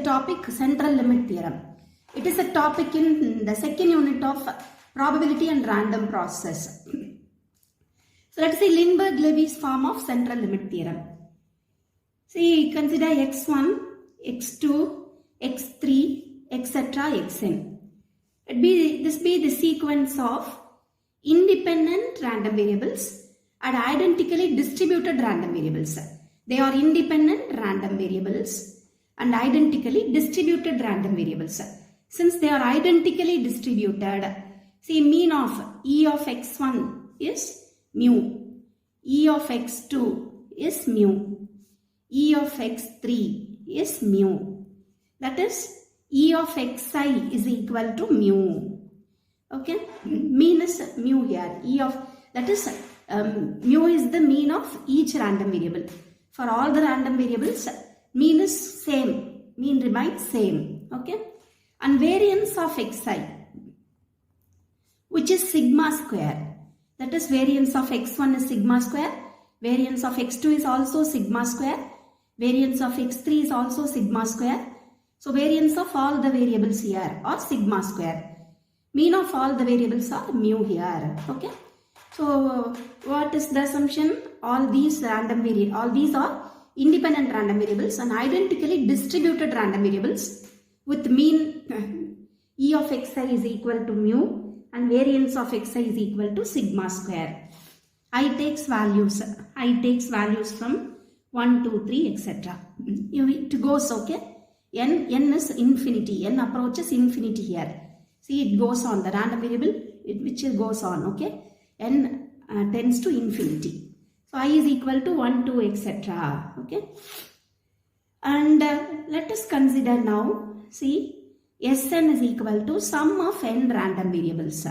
the topic central limit theorem. It is a topic in the second unit of probability and random process. So let's see Lindbergh-Levy's form of central limit theorem. See, consider x1, x2, x3, etc. xn. This be the sequence of independent random variables and identically distributed random variables. They are independent random variables and identically distributed random variables. Since they are identically distributed, see, mean of E of x1 is mu, E of x2 is mu, E of x3 is mu. That is, E of xi is equal to mu. Okay, mean is mu here. E of, that is, mu is the mean of each random variable. For all the random variables, mean is same. Mean remains same. Okay, and variance of xi, which is sigma square. That is, variance of x1 is sigma square. Variance of x2 is also sigma square. Variance of x3 is also sigma square. So variance of all the variables here are sigma square. Mean of all the variables are mu here. Okay. So what is the assumption? All these random variables, all these are independent random variables and identically distributed random variables with mean E of xi is equal to mu and variance of xi is equal to sigma square. I takes values from 1, 2, 3, etc. It goes, okay. N is infinity. N approaches infinity here. See, it goes on. The random variable, which goes on, okay. N tends to infinity. So, I is equal to 1, 2, etc. Okay. And let us consider now, see, Sn is equal to sum of n random variables.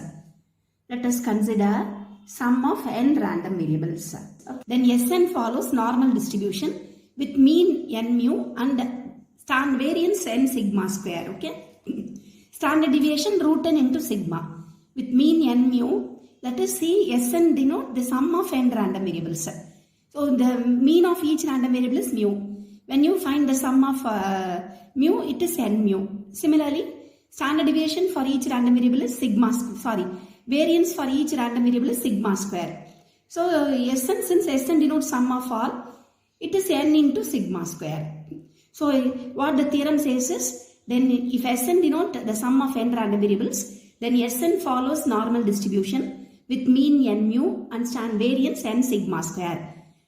Let us consider sum of n random variables. Okay. Then Sn follows normal distribution with mean n mu and standard variance n sigma square. Okay. Standard deviation root n into sigma with mean n mu. Let us see, Sn denote the sum of n random variables. So the mean of each random variable is mu. When you find the sum of mu, it is n mu. Similarly, standard deviation for each random variable is variance for each random variable is sigma square. So Sn, since Sn denotes sum of all, it is n into sigma square. So what the theorem says is, then if Sn denote the sum of n random variables, then Sn follows normal distribution with mean n mu and standard variance n sigma square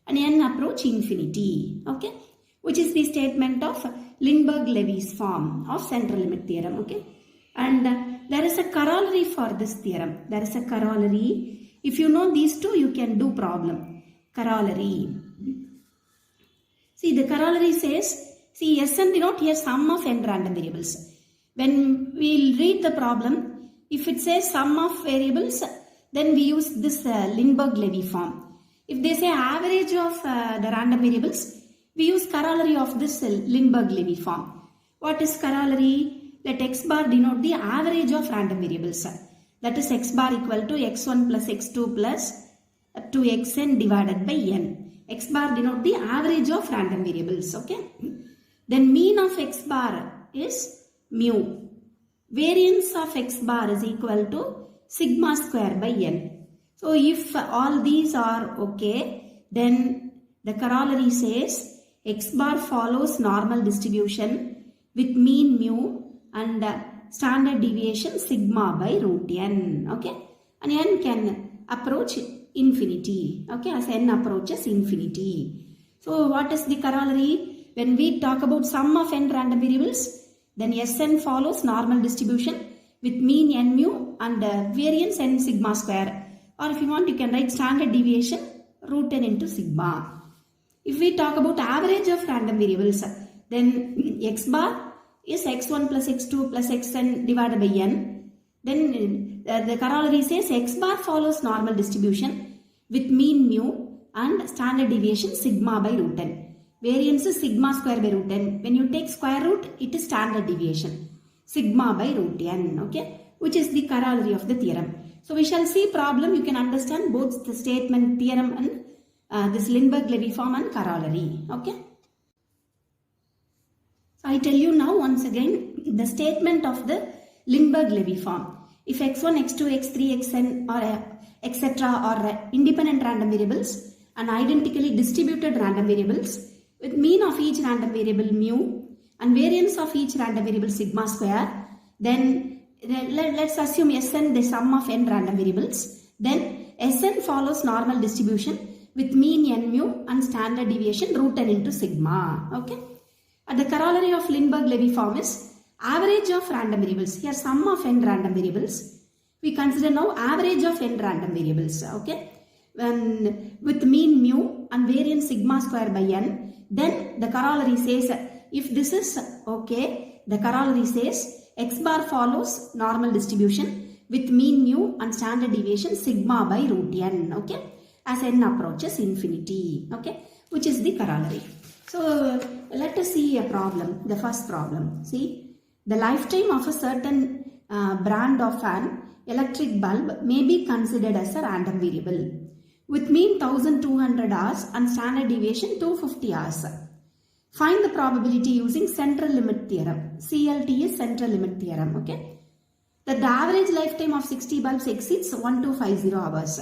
and n approach infinity. Okay, which is the statement of Lindbergh-Levy's form of central limit theorem. Okay, and there is a corollary for this theorem. There is a corollary. If you know these two, you can do problem. Corollary. See, the corollary says, see, Sn denote here sum of n random variables. When we read the problem, if it says sum of variables, then we use this Lindbergh-Levy form. If they say average of the random variables, we use corollary of this Lindbergh-Levy form. What is corollary? Let x bar denote the average of random variables. That is, x bar equal to x1 plus x2 plus 2xn divided by n. X bar denote the average of random variables. Okay. Then mean of x bar is mu. Variance of x bar is equal to sigma square by n. So if all these are okay, then the corollary says x bar follows normal distribution with mean mu and standard deviation sigma by root n. Okay, and n can approach infinity. Okay, as n approaches infinity. So what is the corollary? When we talk about sum of n random variables, then Sn follows normal distribution with mean n mu and variance n sigma square. Or if you want, you can write standard deviation root n into sigma. If we talk about average of random variables, then x bar is x1 plus x2 plus xn divided by n. Then the corollary says x bar follows normal distribution with mean mu and standard deviation sigma by root n. Variance is sigma square by root n. When you take square root, it is standard deviation. Sigma by root n. Okay, which is the corollary of the theorem. So we shall see problem. You can understand both the statement, theorem and this Lindbergh-Levy form and corollary. Okay. So I tell you now once again the statement of the Lindbergh-Levy form. If x1, x2, x3, xn or etc. are independent random variables and identically distributed random variables with mean of each random variable mu and variance of each random variable sigma square, then let's assume Sn the sum of n random variables. Then Sn follows normal distribution with mean n mu and standard deviation root n into sigma. Okay. And the corollary of Lindbergh-Levy form is average of random variables. Here sum of n random variables. We consider now average of n random variables. Okay. When with mean mu and variance sigma square by n, then the corollary says if this is okay, the corollary says x bar follows normal distribution with mean mu and standard deviation sigma by root n. Okay. As n approaches infinity. Okay. Which is the corollary. So let us see a problem. The first problem. See, the lifetime of a certain brand of an electric bulb may be considered as a random variable with mean 1200 hours and standard deviation 250 hours. Find the probability using central limit theorem. CLT is central limit theorem. Okay, that the average lifetime of 60 bulbs exceeds 1250 hours.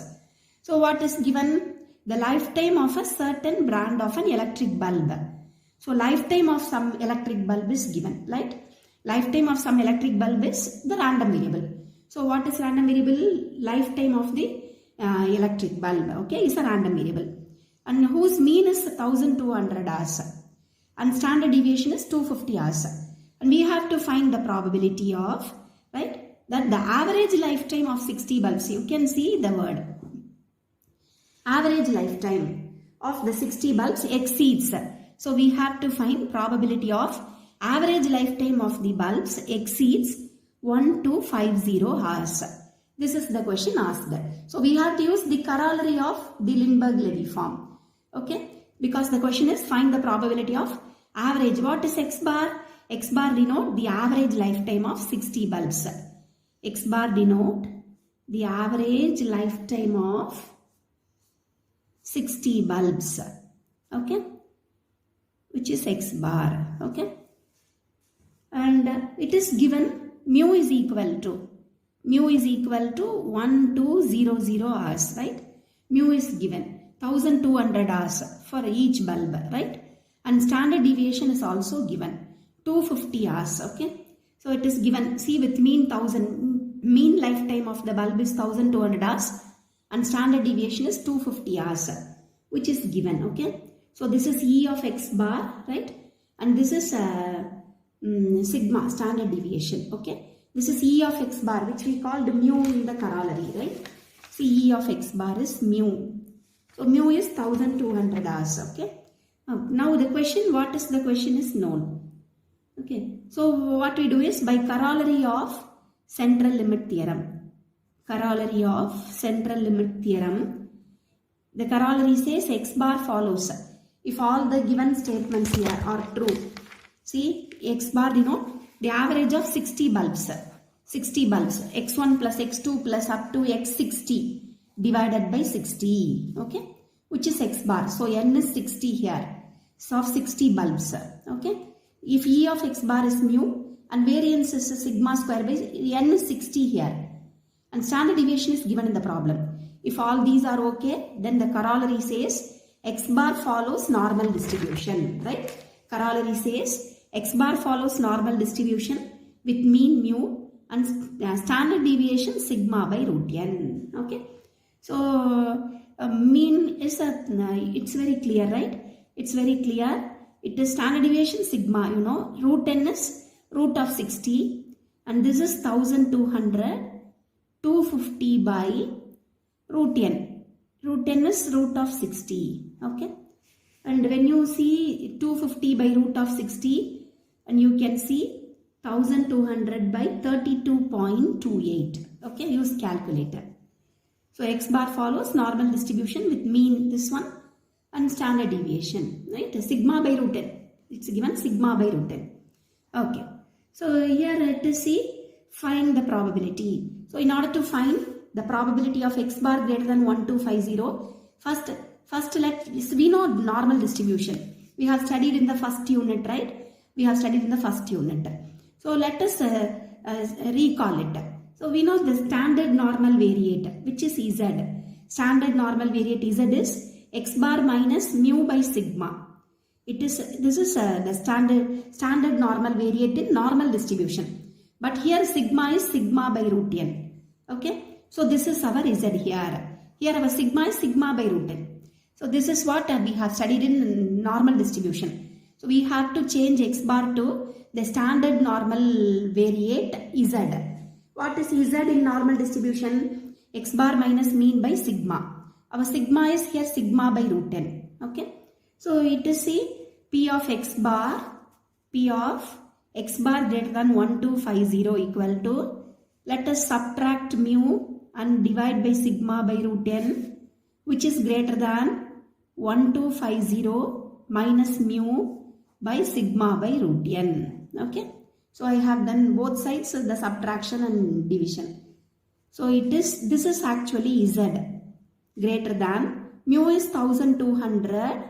So what is given? The lifetime of a certain brand of an electric bulb. So lifetime of some electric bulb is given, right? Lifetime of some electric bulb is the random variable. So what is random variable? Lifetime of the electric bulb, okay, is a random variable. And whose mean is 1200 hours. And standard deviation is 250 hours. And we have to find the probability of, right, that the average lifetime of 60 bulbs, you can see the word. Average lifetime of the 60 bulbs exceeds. So we have to find probability of average lifetime of the bulbs exceeds 1250 hours. This is the question asked. So we have to use the corollary of the Lindbergh-Levy form. Okay. Because the question is find the probability of average. What is x bar? X bar denote the average lifetime of 60 bulbs. X bar denote the average lifetime of 60 bulbs, okay, which is x bar, okay, and it is given mu is equal to 1200 hours, right? Mu is given 1200 hours for each bulb, right? And standard deviation is also given 250 hours, okay? So it is given, see, with mean lifetime of the bulb is 1200 hours and standard deviation is 250 hours, which is given, okay? So this is E of x bar, right? And this is sigma, standard deviation, okay? This is E of x bar, which we called mu in the corollary, right? See, E of x bar is mu. So mu is 1200 hours, okay? Now the question, what is the question is known. Okay, so what we do is by corollary of central limit theorem. Corollary of central limit theorem. The corollary says x bar follows if all the given statements here are true. See, x bar denote the average of 60 bulbs. 60 bulbs. x1 plus x2 plus up to x60 divided by 60. Okay, which is x bar. So n is 60 here. So of 60 bulbs. Okay. If E of x bar is mu and variance is sigma square by n is 60 here. And standard deviation is given in the problem. If all these are okay, then the corollary says x bar follows normal distribution, right? Corollary says x bar follows normal distribution with mean mu and standard deviation sigma by root n. Okay. So mean is it's very clear, right? It's very clear. It is standard deviation sigma, you know, root n is root of 60 and this is 1200, 250 by root n. Root n is root of 60, okay. And when you see 250 by root of 60 and you can see 1200 by 32.28, okay, use calculator. So x bar follows normal distribution with mean this one and standard deviation, right? Sigma by root n. It's given sigma by root n. Okay. So here let us see, find the probability. So in order to find the probability of x bar greater than 1250, first we know normal distribution. We have studied in the first unit, right? We have studied in the first unit. So let us recall it. So we know the standard normal variate, which is Z. Standard normal variate Z is x bar minus mu by sigma. This is the standard normal variate in normal distribution. But here sigma is sigma by root n. Okay. So this is our Z here. Here our sigma is sigma by root n. So this is what we have studied in normal distribution. So we have to change x bar to the standard normal variate Z. What is Z in normal distribution? X bar minus mean by sigma. Our sigma is here sigma by root n. Okay. So it is P of x bar greater than 1250 equal to, let us subtract mu and divide by sigma by root n, which is greater than 1250 minus mu by sigma by root n. Okay. So I have done both sides, the subtraction and division. So this is actually Z greater than mu is 1200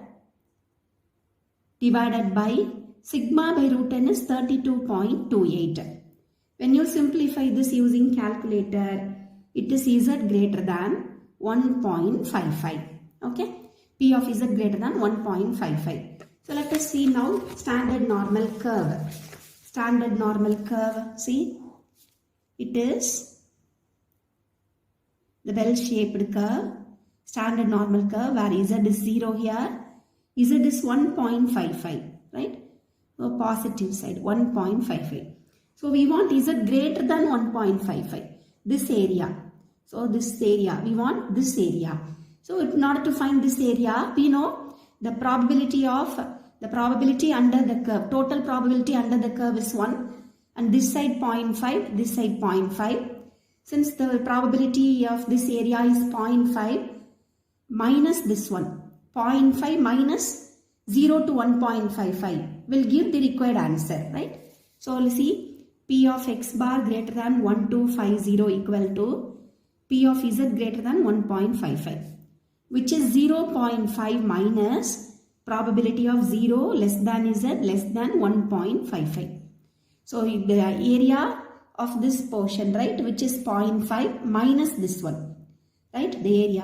divided by sigma by root n is 32.28. When you simplify this using calculator, it is Z greater than 1.55. Okay. P of Z greater than 1.55. So let us see now standard normal curve. Standard normal curve, see, it is the bell-shaped curve, standard normal curve where Z is 0 here, Z is 1.55, right? So positive side, 1.55. So we want Z greater than 1.55, this area. So this area, we want this area. So in order to find this area, we know the probability under the curve, total probability under the curve is 1 and this side 0.5, this side 0.5. Since the probability of this area is 0.5 minus this one, 0.5 minus 0 to 1.55 will give the required answer, right? So let's see, P of x bar greater than 1250 equal to P of Z greater than 1.55, which is 0.5 minus probability of 0 less than Z less than 1.55. So the area of this portion, right, which is 0.5 minus this one, right, the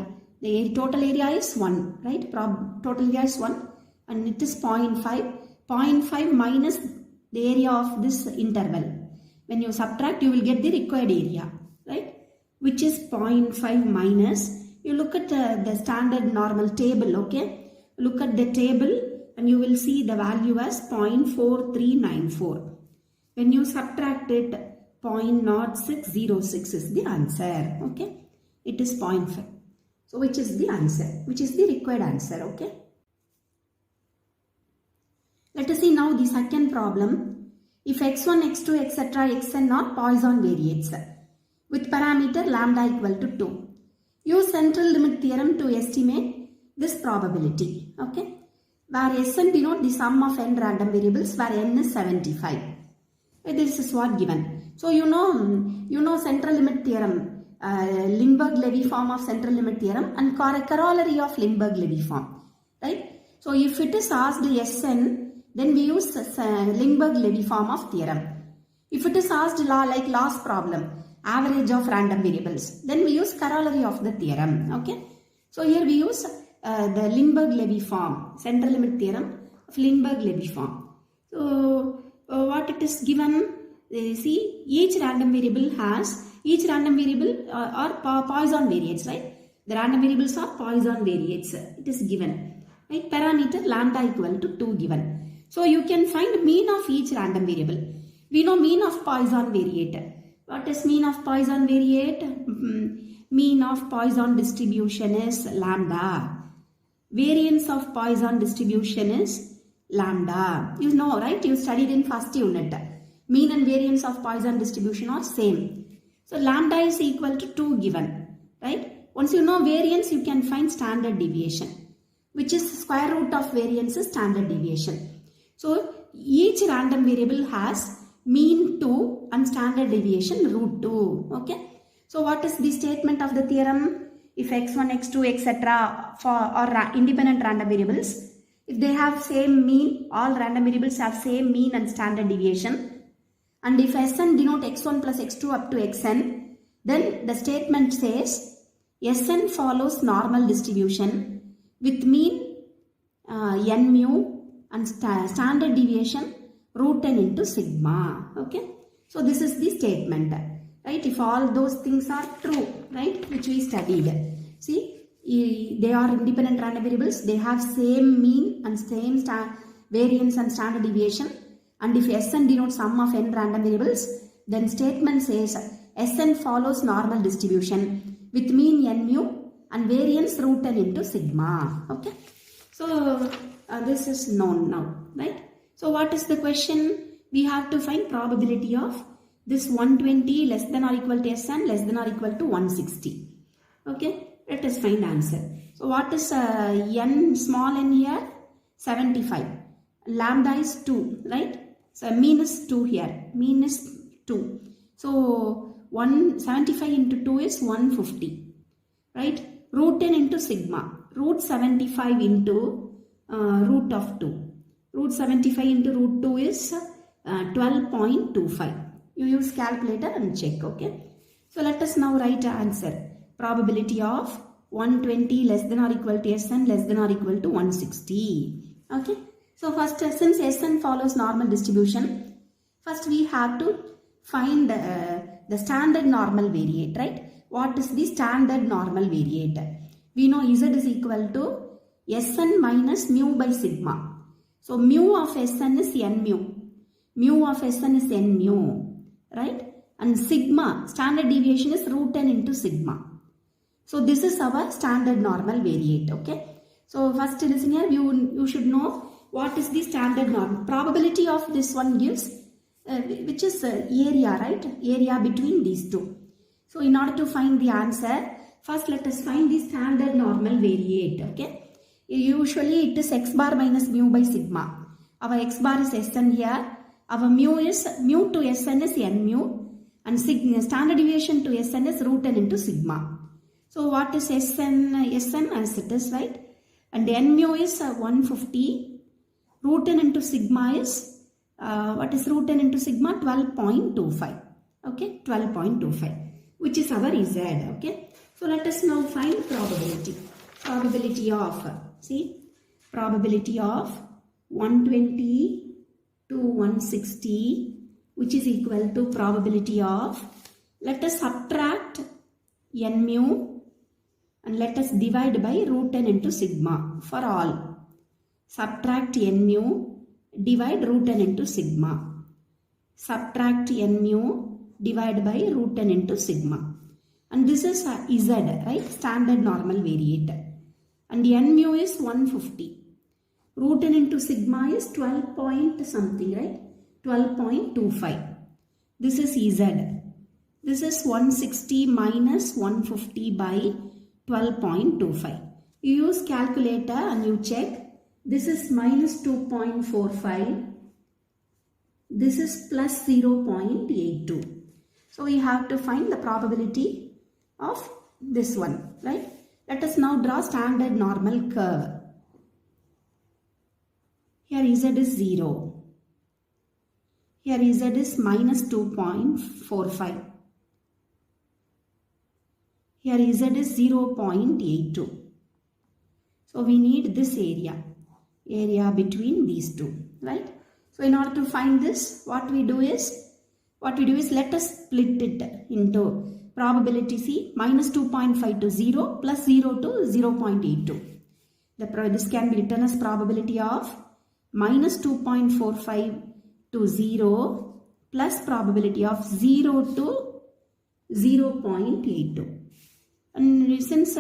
total area is 1, right, total area is 1 and it is 0.5. 0.5 minus the area of this interval. When you subtract, you will get the required area, right, which is 0.5 minus, you look at the standard normal table, okay. Look at the table and you will see the value as 0.4394. When you subtract it, 0.0606 is the answer. Okay. It is 0.5. So which is the answer? Which is the required answer. Okay. Let us see now the second problem. If x1, x2, etc. xn are Poisson variates with parameter lambda equal to 2. Use central limit theorem to estimate this probability, okay, where Sn denote the sum of n random variables where n is 75. This is what given. So you know central limit theorem, Lindbergh-Levy form of central limit theorem and corollary of Lindbergh-Levy form, right? So if it is asked Sn, then we use Lindbergh-Levy form of theorem. If it is asked like last problem, average of random variables, then we use corollary of the theorem, okay. So here we use the Lindbergh-Levy form, central limit theorem of Lindbergh-Levy form. So what it is given, see, each random variable are Poisson variates, right? The random variables are Poisson variates. It is given, right? Parameter lambda equal to 2 given. So you can find mean of each random variable. We know mean of Poisson variate. What is mean of Poisson variate? Mean of Poisson distribution is lambda. Variance of Poisson distribution is lambda. You know, right? You studied in first unit. Mean and variance of Poisson distribution are same. So lambda is equal to 2 given, right? Once you know variance, you can find standard deviation, which is square root of variance is standard deviation. So each random variable has mean 2 and standard deviation root 2. Okay. So what is the statement of the theorem? If x1, x2, etc. are independent random variables, If they have same mean, all random variables have same mean and standard deviation. And if Sn denote x1 plus x2 up to xn, then the statement says Sn follows normal distribution with mean n mu and standard deviation root n into sigma. Okay. So this is the statement. Right. If all those things are true, right, which we studied. See, they are independent random variables. They have same mean and same variance and standard deviation. And if Sn denotes sum of n random variables, then statement says Sn follows normal distribution with mean n mu and variance root n into sigma. Okay. So this is known now, right? So what is the question? We have to find probability of this 120 less than or equal to Sn less than or equal to 160. Okay. Let us find answer. So what is n, small n here? 75. Lambda is 2, right? So mean is 2 here. Mean is 2. So 175 into 2 is 150. Right? Root n into sigma. Root 75 into root of 2. Root 75 into root 2 is 12.25. You use calculator and check. Okay. So let us now write answer. Probability of 120 less than or equal to Sn less than or equal to 160. Okay. So first, since Sn follows normal distribution, first we have to find the standard normal variate, right? What is the standard normal variate? We know Z is equal to Sn minus mu by sigma. So mu of Sn is n mu. Mu of Sn is n mu, right? And sigma, standard deviation is root n into sigma. So this is our standard normal variate, okay? So first listen here, you should know what is the standard norm. Probability of this one gives, which is area, right? Area between these two. So in order to find the answer, first let us find the standard normal variate, okay? Usually it is x bar minus mu by sigma. Our x bar is Sn here. Our mu to Sn is n mu. And standard deviation to Sn is root n into sigma. So what is Sn as it is, right? And n mu is 150. Root n into sigma is, what is root n into sigma? 12.25. Okay, 12.25, which is our Z. Okay. So let us now find probability. Probability of, probability of 120 to 160, which is equal to probability of, let us subtract n mu and let us divide by root n into sigma for all. Subtract n mu, divide root n into sigma. Subtract n mu, divide by root n into sigma. And this is Z, right? Standard normal variate. And n mu is 150. Root n into sigma is 12 point something, right? 12.25. This is Z. This is 160 minus 150 by 12.25. You use calculator and you check. This is minus 2.45. This is plus 0.82. So we have to find the probability of this one, right? Let us now draw standard normal curve. Here Z is 0. Here Z is minus 2.45. Here Z is 0.82. So we need this area between these two, right? So in order to find this, what we do is let us split it into probability C, minus 2.5 to 0 plus 0 to 0.82. This can be written as probability of minus 2.45 to 0 plus probability of 0 to 0.82. And since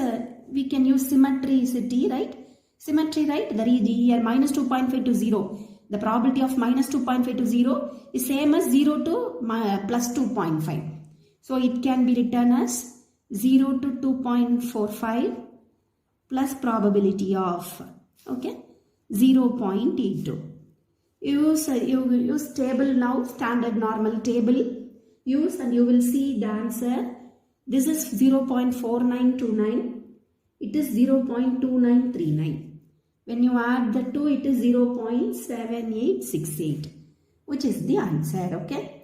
we can use symmetricity, right? Symmetry, right? Here minus 2.5 to 0. The probability of minus 2.5 to 0 is same as 0 to plus 2.5. So it can be written as 0 to 2.45 plus probability of, okay, 0.82. You use table now, standard normal table. Use and you will see the answer. This is 0.4929. It is 0.2939. When you add the 2, it is 0.7868, which is the answer. Okay.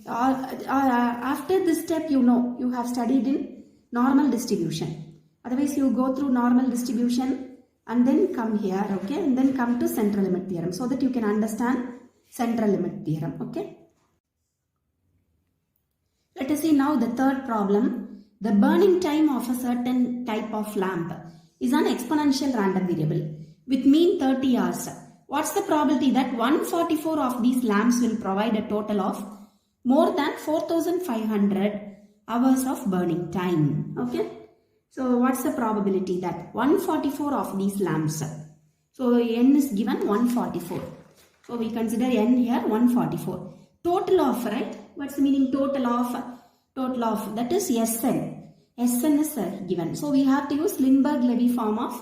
After this step, you know, you have studied in normal distribution. Otherwise, you go through normal distribution and then come here, okay, and then come to central limit theorem so that you can understand central limit theorem. Okay. Let us see now the third problem. The burning time of a certain type of lamp is an exponential random variable with mean 30 hours. What's the probability that 144 of these lamps will provide a total of more than 4500 hours of burning time? Okay. So what's the probability that 144 of these lamps? So n is given 144. So we consider n here 144. Total of, right? What's the meaning total of? Total of, that is Sn. Sn is given. So we have to use Lindbergh-Levy form of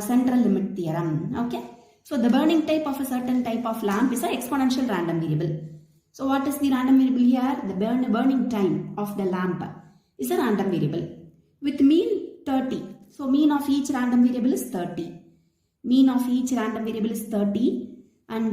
central limit theorem. Okay. So the burning type of a certain type of lamp is an exponential random variable. So what is the random variable here? The burning time of the lamp is a random variable with mean 30. So mean of each random variable is 30. Mean of each random variable is 30. And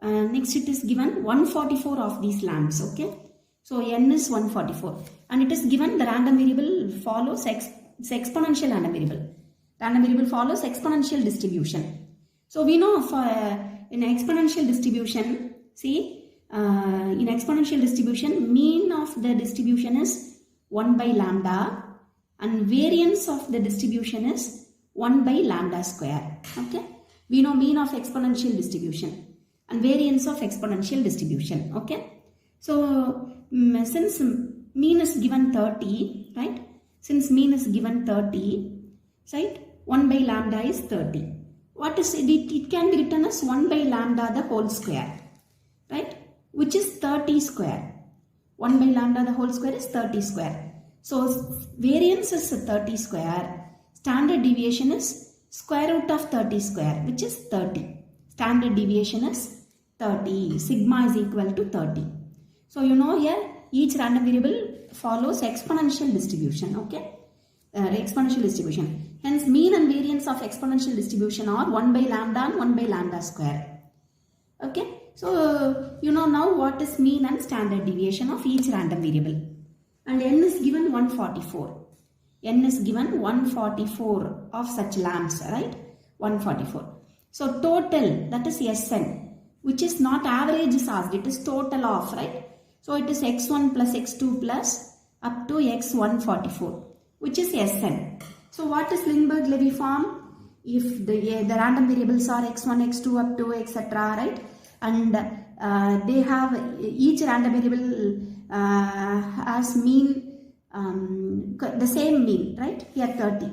next it is given 144 of these lamps. Okay. So n is 144. And it is given the random variable follows exponential random variable. Random variable follows exponential distribution. So we know for in exponential distribution, see, in exponential distribution, mean of the distribution is 1 by lambda and variance of the distribution is 1 by lambda square. Okay. We know mean of exponential distribution and variance of exponential distribution. Okay. So since mean is given 30, right? Since mean is given 30, right? 1 by lambda is 30. What is it? It can be written as 1 by lambda the whole square, right? Which is 30 square. 1 by lambda the whole square is 30 square. So variance is 30 square. Standard deviation is square root of 30 square, which is 30. Standard deviation is 30. Sigma is equal to 30. So you know here each random variable follows exponential distribution. Okay. Exponential distribution. Hence mean and variance of exponential distribution are 1 by lambda and 1 by lambda square. Okay. So you know now what is mean and standard deviation of each random variable. And n is given 144. N is given 144 of such lamps, right? 144. So total, that is Sn, which is not average is asked, it is total of, right? So it is x1 plus x2 plus up to x144, which is Sn. So what is Lindbergh-Levy form? If the random variables are x1, x2 up to etc., right? And they have each random variable has mean the same mean, right? Here 30.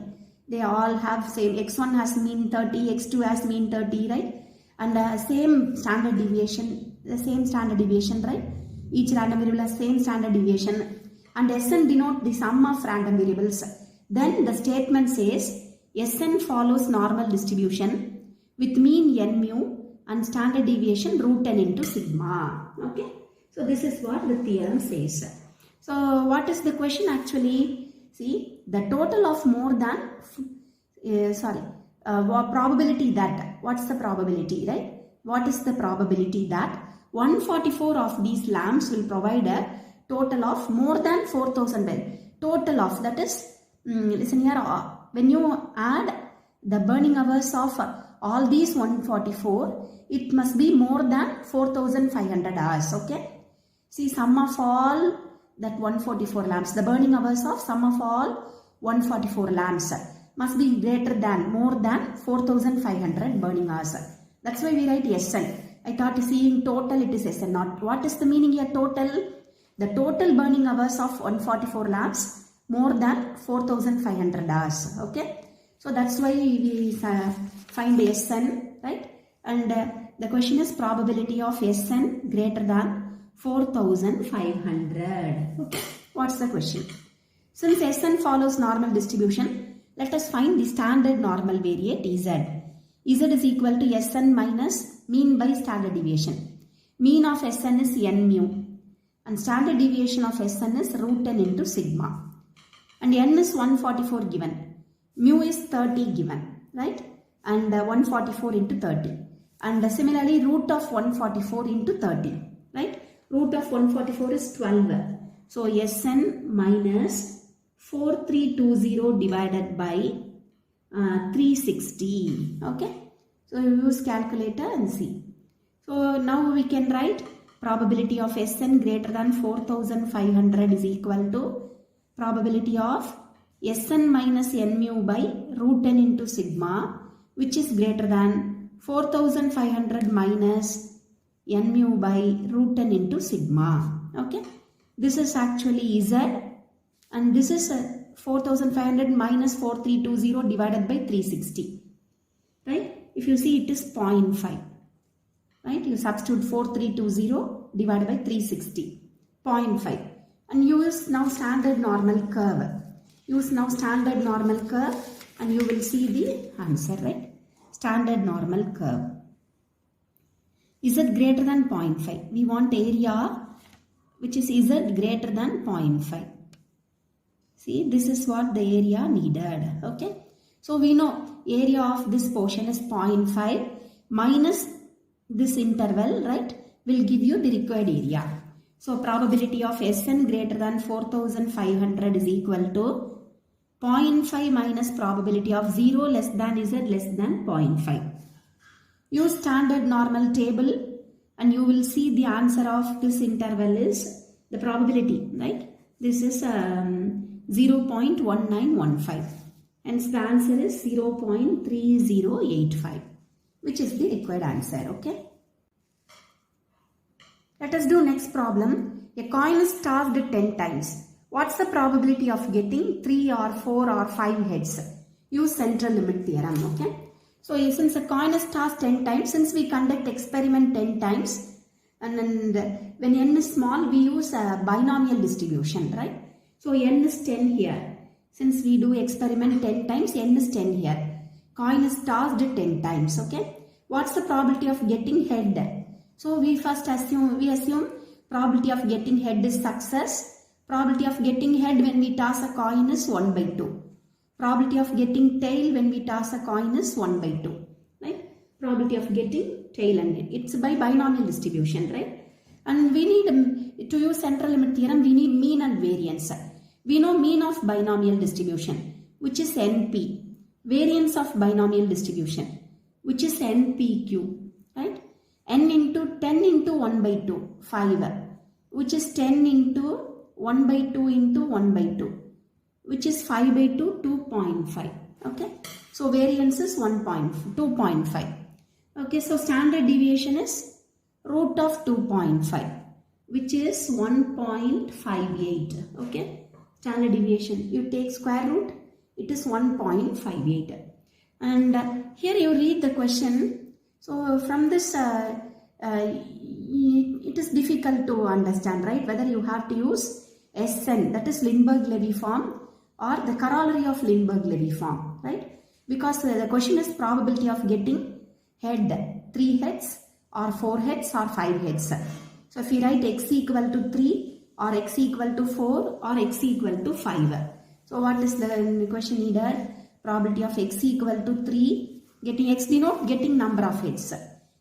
They all have same. X1 has mean 30, x2 has mean 30, right? And same standard deviation, the same standard deviation, right? Each random variable has same standard deviation. And Sn denote the sum of random variables. Then the statement says Sn follows normal distribution with mean n mu and standard deviation root n into sigma. Okay. So this is what the theorem says. So what is the question actually? See, the total of more than, probability that, what's the probability, right? What is the probability that 144 of these lamps will provide a total of more than 4000 bell? Total of, that is, listen here, when you add the burning hours of all these 144, it must be more than 4500 hours, okay? See, sum of all that 144 lamps, the burning hours of sum of all 144 lamps must be greater than, more than 4500 burning hours. That's why we write Sn. I thought seeing total it is Sn, not. What is the meaning here total? The total burning hours of 144 lamps more than 4500 hours, okay? So that's why we find Sn, right? And the question is probability of Sn greater than 4500. Okay. What's the question? Since Sn follows normal distribution, let us find the standard normal variate Z. Z is equal to Sn minus mean by standard deviation. Mean of Sn is n mu and standard deviation of Sn is root n into sigma. And n is 144 given. Mu is 30 given. right? And 144 into 30. And similarly, root of 144 into 30, right? Root of 144 is 12. So Sn minus 4320 divided by 360. Okay. So you use calculator and see. So now we can write probability of Sn greater than 4500 is equal to probability of Sn minus n mu by root n into sigma, which is greater than 4500 minus n mu by root n into sigma. Okay. This is actually Z, and this is 4500 minus 4320 divided by 360. Right? If you see, it is 0.5. Right? You substitute 4320 divided by 360. 0.5. And use now standard normal curve. Use now standard normal curve and you will see the answer, right? Standard normal curve. Z greater than 0.5. We want area which is Z greater than 0.5. See, this is what the area needed. Okay. So we know area of this portion is 0.5 minus this interval, right, will give you the required area. So probability of Sn greater than 4500 is equal to 0.5 minus probability of 0 less than Z less than 0.5. Use standard normal table and you will see the answer of this interval is the probability, right? This is 0.1915. Hence the answer is 0.3085, which is the required answer. Okay. Let us do next problem. A coin is tossed 10 times. What's the probability of getting 3 or 4 or 5 heads? Use central limit theorem. Okay. So since a coin is tossed 10 times, since we conduct experiment 10 times, and when n is small, we use a binomial distribution, right? So n is 10 here. Since we do experiment 10 times, n is 10 here. Coin is tossed 10 times. Okay. What's the probability of getting head? So we first assume probability of getting head is success. Probability of getting head when we toss a coin is 1 by 2. Probability of getting tail when we toss a coin is 1 by 2. Right? Probability of getting tail and head. It's by binomial distribution, right? And we need to use central limit theorem, we need mean and variance. We know mean of binomial distribution, which is NP. Variance of binomial distribution, which is NPQ. Right? N into 10 into 1 by 2, 5. Which is 10 into 1 by 2 into 1 by 2. Which is 5 by 2, 2.5. Okay. So variance is 2.5. Okay. So standard deviation is root of 2.5, which is 1.58. Okay. Standard deviation. You take square root, it is 1.58. And here you read the question. So from this, it is difficult to understand, right? Whether you have to use Sn, that is Lindbergh-Levy form, or the corollary of Lindbergh-Levy form, right? Because the question is probability of getting head, 3 heads or 4 heads or 5 heads. So if we write x equal to 3 or x equal to 4 or x equal to 5. So what is the question needed? Probability of x equal to 3, getting x denote getting number of heads.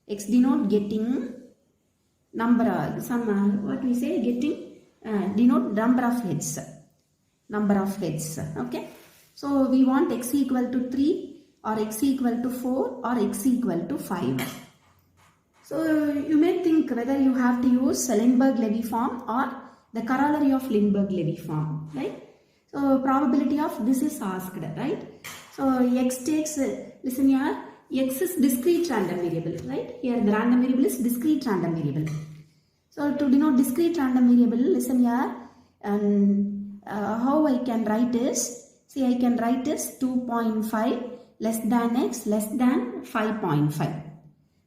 X denote getting number, denote number of heads. Number of heads. Okay. So we want x equal to 3 or x equal to 4 or x equal to 5. So you may think whether you have to use Lindbergh-Levy form or the corollary of Lindbergh-Levy form, right? So probability of this is asked, right? So x takes, listen here, x is discrete random variable, right? Here the random variable is discrete random variable. So to denote discrete random variable, listen here, and how I can write is, see, I can write is 2.5 less than x less than 5.5.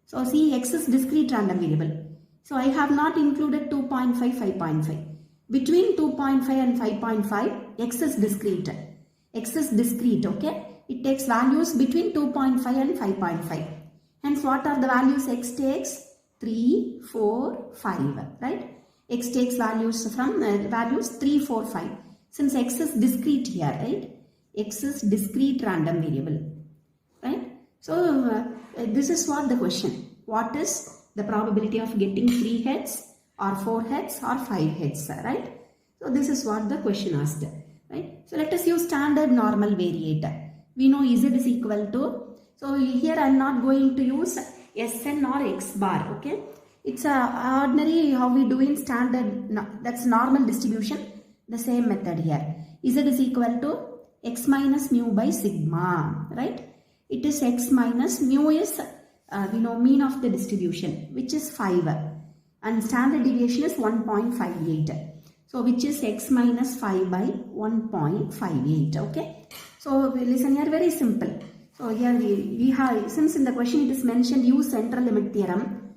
So see, x is discrete random variable. So I have not included 2.5, 5.5. Between 2.5 and 5.5, x is discrete. X is discrete, okay? It takes values between 2.5 and 5.5. Hence, what are the values x takes? 3, 4, 5, right? X takes values from values 3, 4, 5. Since x is discrete here, right? X is discrete random variable, right? So this is what the question. What is the probability of getting 3 heads or 4 heads or 5 heads, right? So this is what the question asked, right? So let us use standard normal variate. We know Z is equal to, so here I am not going to use Sn or X bar, okay? It's a ordinary how we do in standard, that's normal distribution, the same method here. Z is equal to X minus mu by sigma, right? It is X minus mu is we know mean of the distribution, which is 5, and standard deviation is 1.58. So which is X minus 5 by 1.58, okay? So listen here, very simple. So here we have, since in the question it is mentioned use central limit theorem,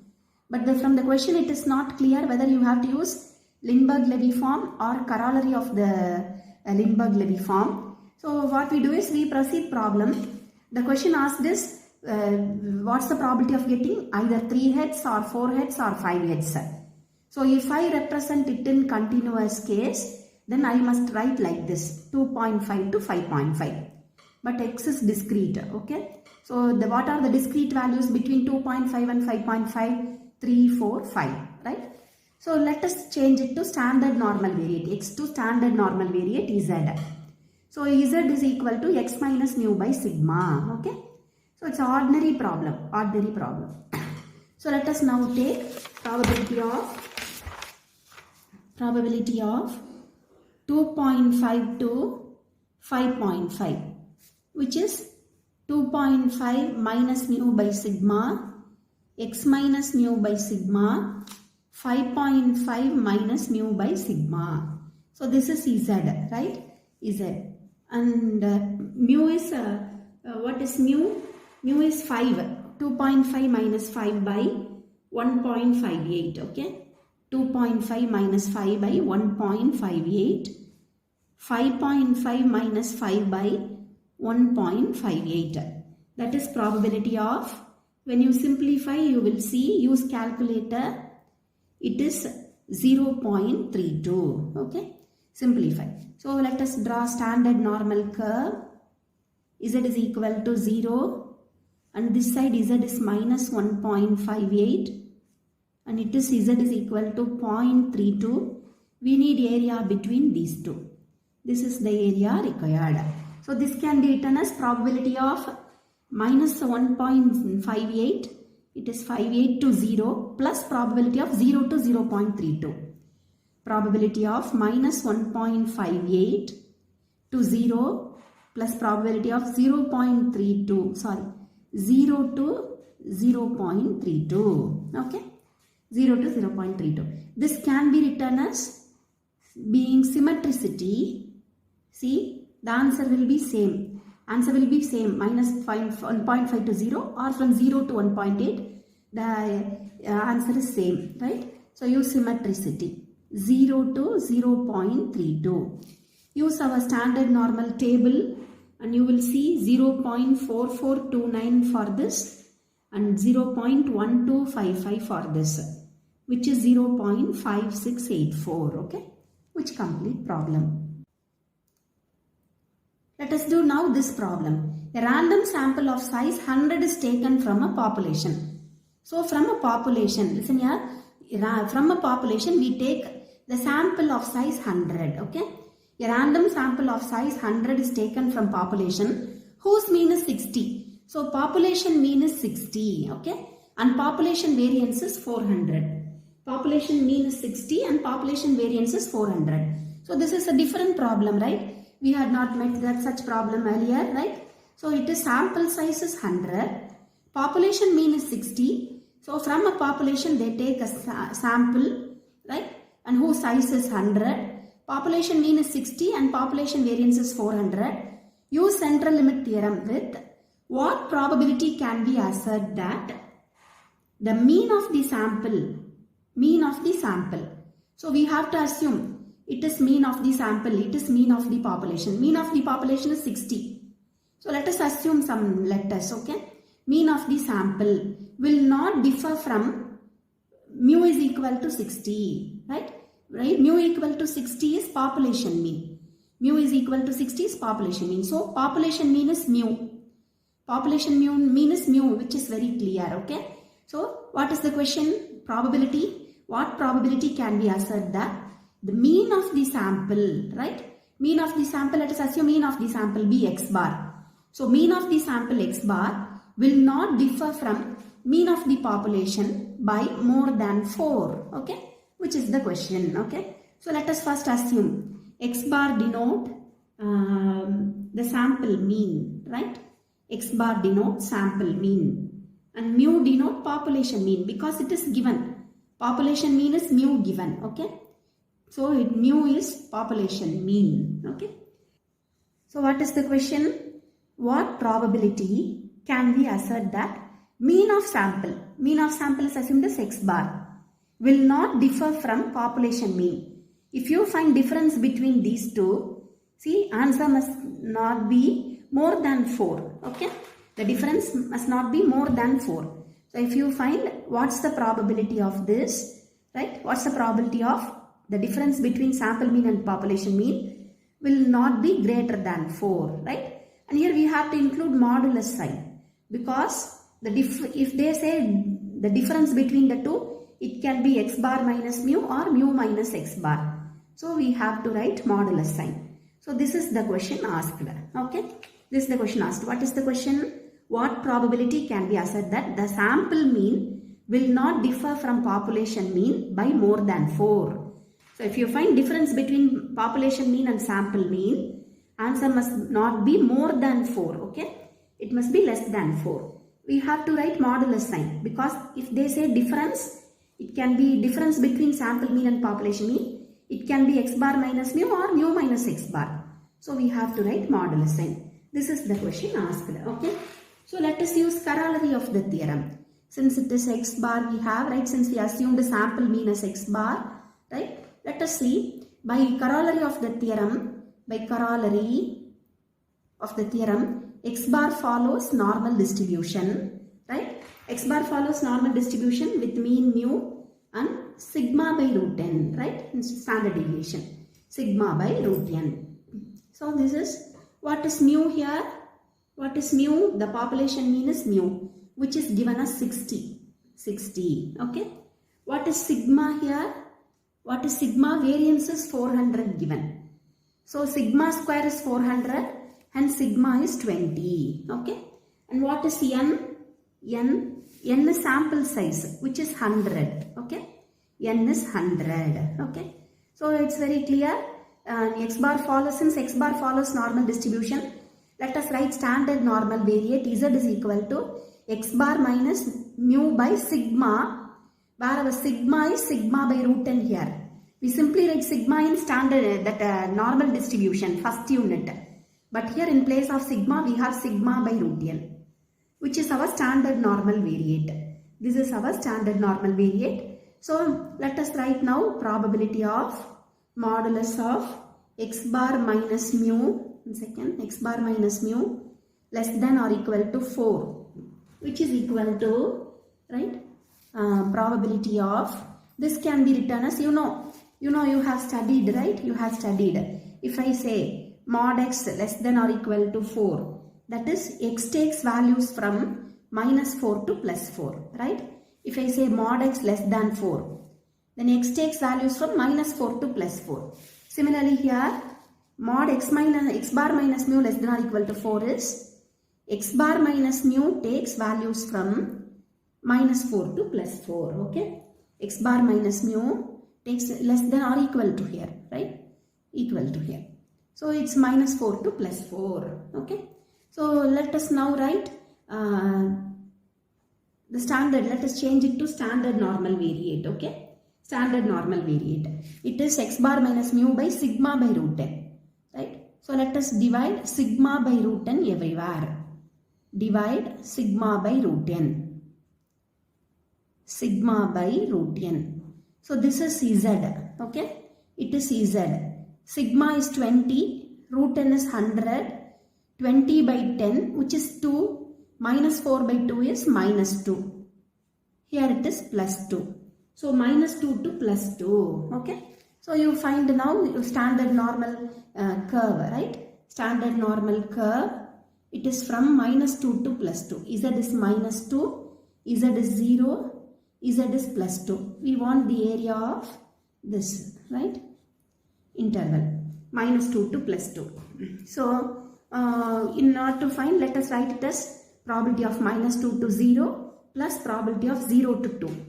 but from the question it is not clear whether you have to use Lindbergh-Levy form or corollary of the Lindbergh-Levy form. So what we do is we proceed problem. The question asked is what's the probability of getting either 3 heads or 4 heads or 5 heads. So if I represent it in continuous case, then I must write like this, 2.5 to 5.5. But X is discrete, okay? So what are the discrete values between 2.5 and 5.5? 3, 4, 5, right? So let us change it to standard normal variate. X to standard normal variate Z. So Z is equal to X minus mu by sigma, okay? So it's an ordinary problem, So let us now take probability of 2.5 to 5.5, which is 2.5 minus mu by sigma, X minus mu by sigma, 5.5 minus mu by sigma. So this is Z, right? Z. And mu is, what is mu? Mu is 5. 2.5 minus 5 by 1.58, okay? 2.5 minus 5 by 1.58. 5.5 minus 5 by 1.58. That is probability of, when you simplify you will see, use calculator, it is 0.32, okay? Simplify. So let us draw standard normal curve. Z is equal to 0 and this side Z is minus 1.58 and it is Z is equal to 0.32. We need area between these two. This is the area required. So this can be written as probability of minus 1.58. It is 58 to 0 plus probability of 0 to 0.32. Probability of minus 1.58 to 0 plus probability of 0.32. 0 to 0.32. Okay. 0 to 0.32. This can be written as being symmetricity. See, the answer will be same. Answer will be same, minus 1.5 to 0 or from 0 to 1.8. The answer is same, right? So use symmetricity. 0 to 0.32. Use our standard normal table and you will see 0.4429 for this and 0.1255 for this, which is 0.5684, okay? Which complete problem. Let us do now this problem. A random sample of size 100 is taken from a population. So from a population, listen here, from a population we take the sample of size 100, okay? A random sample of size 100 is taken from population whose mean is 60. So population mean is 60, okay? And population variance is 400. Population mean is 60 and population variance is 400. So this is a different problem, right? We had not met that such problem earlier, right? So it is sample size is 100. Population mean is 60. So from a population they take a sample, right? And whose size is 100. Population mean is 60 and population variance is 400. Use central limit theorem with what probability can we assert that the mean of the sample. So we have to assume it is mean of the sample, it is mean of the population. Mean of the population is 60. So let us assume some letters, okay? Mean of the sample will not differ from mu is equal to 60, right? Mu equal to 60 is population mean. Mu is equal to 60 is population mean. So population mean is mu. Population mean is mu, which is very clear. Okay. So what is the question? Probability. What probability can we assert that the mean of the sample, right? Mean of the sample, let us assume mean of the sample be x bar. So mean of the sample x bar will not differ from mean of the population by more than 4. Okay. Which is the question. Okay. So let us first assume x bar denote the sample mean, right? X bar denote sample mean and mu denote population mean because it is given. Population mean is mu given. Okay. So mu is population mean. Okay. So what is the question? What probability can we assert that mean of sample is assumed as x bar will not differ from population mean? If you find difference between these two, see, answer must not be more than 4. Okay. The difference must not be more than 4. So if you find what's the probability of this, right? What's the probability of the difference between sample mean and population mean will not be greater than 4, right? And here we have to include modulus sign because if they say the difference between the two, it can be x bar minus mu or mu minus x bar. So we have to write modulus sign. So this is the question asked. Okay. This is the question asked. What is the question? What probability can we assert that the sample mean will not differ from population mean by more than 4? So if you find difference between population mean and sample mean, answer must not be more than 4. Okay. It must be less than 4. We have to write modulus sign because if they say difference, it can be difference between sample mean and population mean. It can be x bar minus mu or mu minus x bar. So we have to write modulus sign. This is the question asked. Okay. So let us use corollary of the theorem. Since it is x bar we have, right? Since we assumed the sample mean as x bar, right? Let us see by corollary of the theorem, x bar follows normal distribution, right? X bar follows normal distribution with mean mu and sigma by root n, right? Standard deviation, sigma by root n. So this is, what is mu here? What is mu? The population mean is mu, which is given as 60. Okay. What is sigma here? What is sigma? Variance is 400 given. So sigma square is 400 and sigma is 20. Okay. And what is n? N is sample size, which is 100. Okay. N is 100. Okay. So it's very clear. X bar follows, since x bar follows normal distribution, let us write standard normal variate Z is equal to x bar minus mu by sigma, where our sigma is sigma by root n here. We simply write sigma in standard normal distribution, first unit. But here in place of sigma, we have sigma by root n, which is our standard normal variate. This is our standard normal variate. So let us write now probability of modulus of x bar minus mu, x bar minus mu less than or equal to 4, which is equal to, right, probability of, this can be written as, you have studied, right? You have studied. If I say mod x less than or equal to 4, that is x takes values from minus 4 to plus 4, right? If I say mod x less than 4, then x takes values from minus 4 to plus 4. Similarly here, mod x bar minus mu less than or equal to 4 is x bar minus mu takes values from minus 4 to plus 4. Okay. X bar minus mu takes less than or equal to here, right? Equal to here. So it's minus 4 to plus 4. Okay. So let us now write the standard. Let us change it to standard normal variate. Okay. Standard normal variate. It is x bar minus mu by sigma by root n. Right. So let us divide sigma by root n everywhere. Divide sigma by root n. Sigma by root n. So this is Z. Okay. It is Z. Sigma is 20. Root n is 100. 20 by 10, which is 2. Minus 4 by 2 is minus 2. Here it is plus 2. So minus 2 to plus 2. Okay. So you find now your standard normal curve, right? Standard normal curve it is from minus 2 to plus 2. Z is minus 2, Z is 0, Z is plus 2. We want the area of this, right? Interval, minus 2 to plus 2. So, in order to find, let us write it as probability of minus 2 to 0 plus probability of 0 to 2.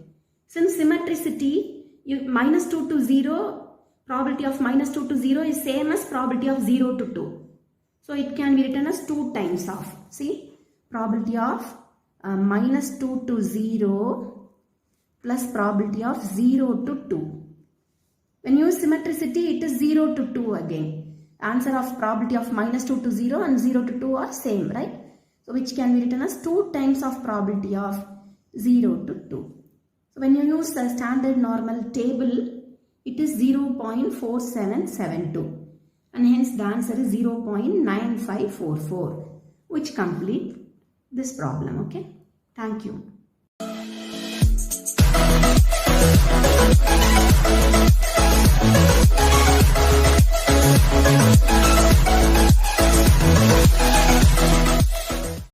Since symmetricity, minus 2 to 0, probability of minus 2 to 0 is same as probability of 0 to 2. So, it can be written as 2 times of, see, probability of minus 2 to 0 plus probability of 0 to 2. When you use symmetricity, it is 0 to 2 again. Answer of probability of minus 2 to 0 and 0 to 2 are same, right? So, which can be written as 2 times of probability of 0 to 2. So, when you use the standard normal table, it is 0.4772 and hence the answer is 0.9544, which complete this problem, okay? Thank you.